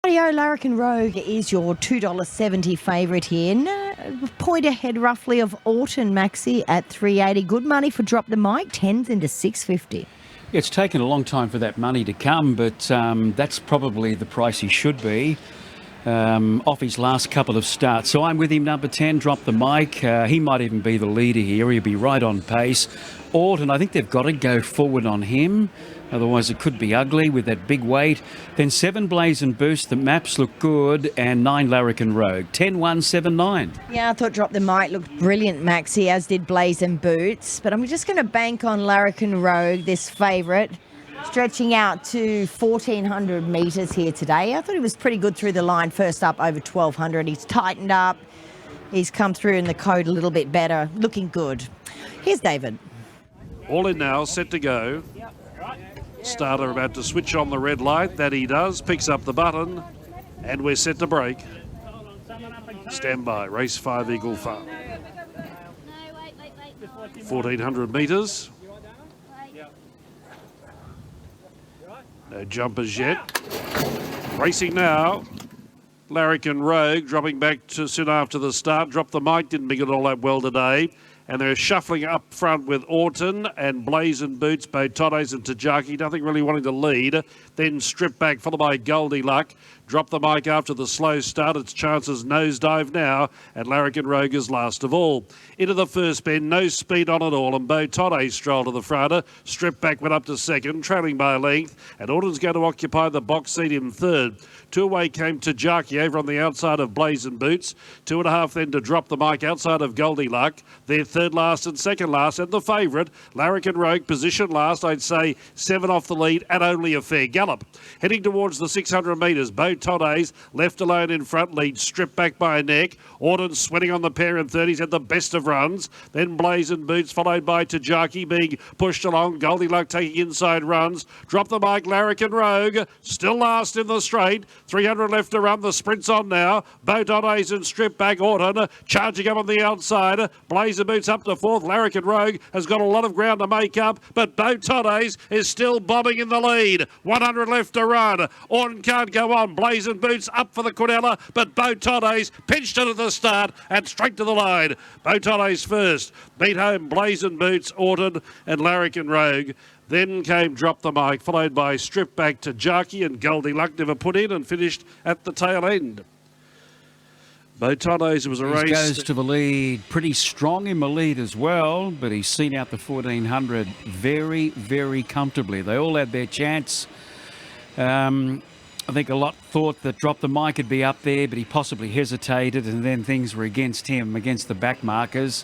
Rightio, Larrikin Rogue is your $2.70 favourite here. Point ahead roughly of Orton Maxi at $3.80. Good money for Drop the Mic, 10s into $6.50. It's taken a long time for that money to come, but that's probably the price he should be off his last couple of starts. So I'm with him, number 10, Drop the Mic. He might even be the leader here. He'll be right on pace. Orton, I think they've got to go forward on him. Otherwise, it could be ugly with that big weight. Then 7 Blaze and Boost. The maps look good. And 9 Larrikin Rogue. 10-1-7-9. Yeah, I thought Drop the Mic looked brilliant, Maxi, as did Blaze and Boots. But I'm just going to bank on Larrikin Rogue, this favourite, stretching out to 1,400 metres here today. I thought he was pretty good through the line, first up over 1,200. He's tightened up. He's come through in the code a little bit better. Looking good. Here's David. All in now, set to go. Starter about to switch on the red light. That he does. Picks up the button. And we're set to break. Stand by. Race 5 Eagle Farm. 1,400 metres. No jumpers yet. Racing now. Larrikin Rogue dropping back to soon after the start. Drop the Mic, didn't make it all that well today. And they're shuffling up front with Orton and Blaze and Boots, Beautantes and Tajaki. Nothing really wanting to lead. Then strip back, followed by Goldie Luck. Drop the Mic after the slow start. Its chances nosedive now. And Larrikin Rogue is last of all. Into the first bend, no speed on at all. And Beautantes strolled to the front. Strip back, went up to second, trailing by a length. And Orton's going to occupy the box seat in third. 2 away came Tajaki over on the outside of Blaze and Boots. 2.5 then to Drop the Mic outside of Goldie Luck. They're third last and second last. And the favourite, Larrikin Rogue, position last. I'd say 7 off the lead and only a fair gallop. Heading towards the 600 metres, Beautantes left alone in front, lead stripped back by a neck. Orton sweating on the pair in third. He's had the best of runs. Then Blaze and Boots followed by Tajaki being pushed along. Goldie Luck taking inside runs. Drop the Mic, Larrikin Rogue still last in the straight. 300 left to run. The sprint's on now. Beautantes and strip back. Orton charging up on the outside. Blaze and Boots up to fourth. Larrikin Rogue has got a lot of ground to make up, but Beautantes is still bombing in the lead. 100 left to run. Orton can't go on. Blaze and Boots up for the Quinella, but Beautantes pinched it at the start and straight to the line. Beautantes first. Beat home Blaze and Boots, Orton and Larrikin Rogue. Then came Drop the Mic, followed by Strip Back to Tajaki, and Goldie Luck never put in and finished at the tail end. Beautantes was a race. He goes to the lead, pretty strong in the lead as well, but he's seen out the 1,400 very, very comfortably. They all had their chance. I think a lot thought that Drop the Mic could be up there, but he possibly hesitated, and then things were against him, against the back markers.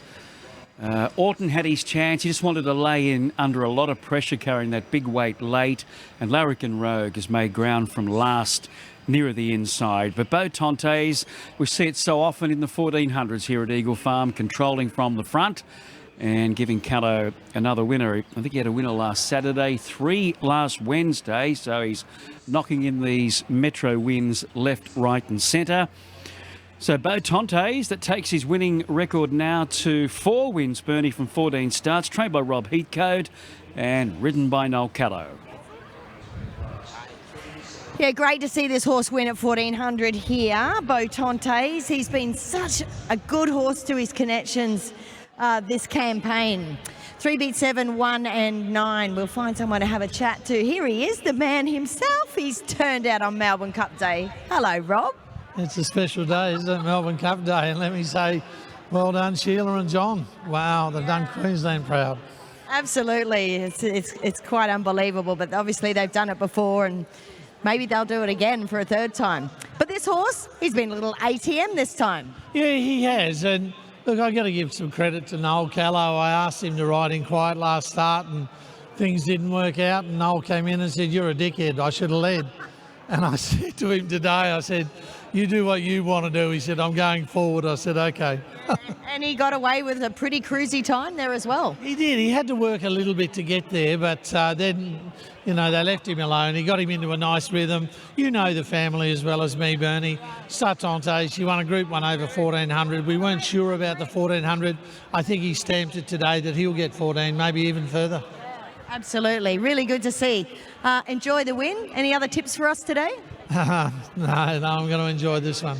Orton had his chance. He just wanted to lay in under a lot of pressure carrying that big weight late, and Larrikin Rogue has made ground from last nearer the inside. But Beautantes, we see it so often in the 1400s here at Eagle Farm, controlling from the front and giving Callow another winner. I think he had a winner last Saturday, 3 last Wednesday, so he's knocking in these Metro wins left, right and centre. So Beautantes, that takes his winning record now to 4 wins, Bernie, from 14 starts, trained by Rob Heathcote and ridden by Noel Callow. Yeah, great to see this horse win at 1,400 here. Beautantes, he's been such a good horse to his connections this campaign. 3 beat 7, 1 and 9. We'll find someone to have a chat to. Here he is, the man himself. He's turned out on Melbourne Cup Day. Hello, Rob. It's a special day, isn't it? Melbourne Cup Day. And let me say, well done, Sheila and John. Wow, they've done Queensland proud. Absolutely. It's quite unbelievable, but obviously they've done it before and maybe they'll do it again for a third time. But this horse, he's been a little ATM this time. Yeah, he has. And look, I've got to give some credit to Noel Callow. I asked him to ride in quiet last start and things didn't work out. And Noel came in and said, "You're a dickhead, I should have led." And I said to him today, I said, "You do what you want to do." He said, "I'm going forward." I said, "Okay." And he got away with a pretty cruisy time there as well. He did. He had to work a little bit to get there, but then, you know, they left him alone. He got him into a nice rhythm. You know the family as well as me, Bernie. Beautantes, he won a Group 1 over 1,400. We weren't sure about the 1,400. I think he stamped it today that he'll get 14, maybe even further. Absolutely. Really good to see. Enjoy the win. Any other tips for us today? No, I'm going to enjoy this one.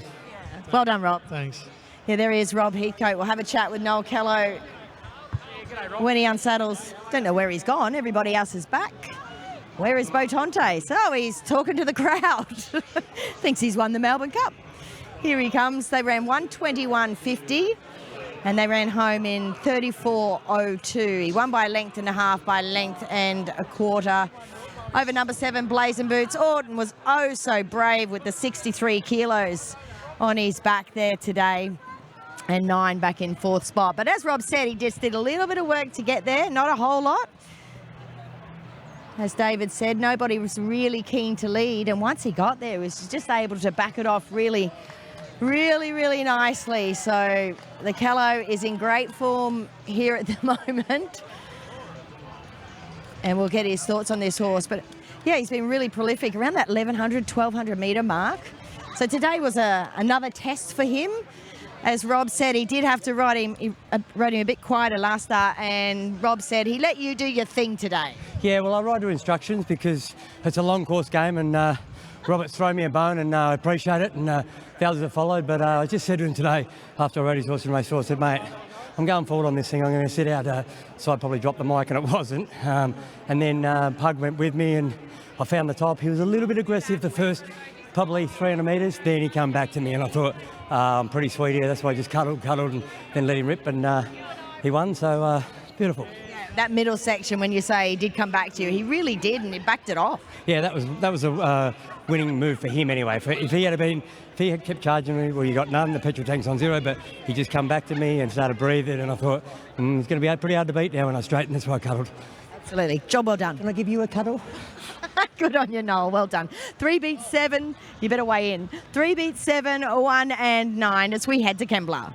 Well done, Rob. Thanks. Yeah, there he is, Rob Heathcote. We'll have a chat with Noel Callow when he unsaddles. Don't know where he's gone. Everybody else is back. Where is Beautantes? Oh, he's talking to the crowd. Thinks he's won the Melbourne Cup. Here he comes. They ran 121.50 and they ran home in 34.02. He won by a length and a half, by a length and a quarter. Over number 7, Blazing Boots. Orton was oh so brave with the 63 kilos on his back there today. And 9 back in 4th spot. But as Rob said, he just did a little bit of work to get there, not a whole lot. As David said, nobody was really keen to lead. And once he got there, he was just able to back it off really nicely. So the Callow is in great form here at the moment. And we'll get his thoughts on this horse. But yeah, he's been really prolific around that 1,100, 1,200 metre mark. So today was another test for him. As Rob said, he did have to ride him a bit quieter last start, and Rob said he let you do your thing today. Yeah, well, I ride to instructions because it's a long course game, and Robert's thrown me a bone, and I appreciate it, and the others have followed. But I just said to him today, after I rode his horse in race 4, I said, mate, I'm going forward on this thing. I'm going to sit out, so I probably dropped the mic, and it wasn't. And then Pug went with me, and I found the top. He was a little bit aggressive the first probably 300 metres. Then he come back to me, and I thought, I'm pretty sweet here. That's why I just cuddled, and then let him rip, and he won. So beautiful. That middle section, when you say he did come back to you, he really did, and he backed it off. Yeah, that was a winning move for him anyway. If he had kept charging me, well, you got none. The petrol tank's on 0, but he just come back to me and started breathing, and I thought it's going to be pretty hard to beat now when I straighten. That's why I cuddled. Absolutely. Job well done. Can I give you a cuddle? Good on you, Noel. Well done. 3 beats 7. You better weigh in. 3 beats 7, 1 and 9 as we head to Kembla.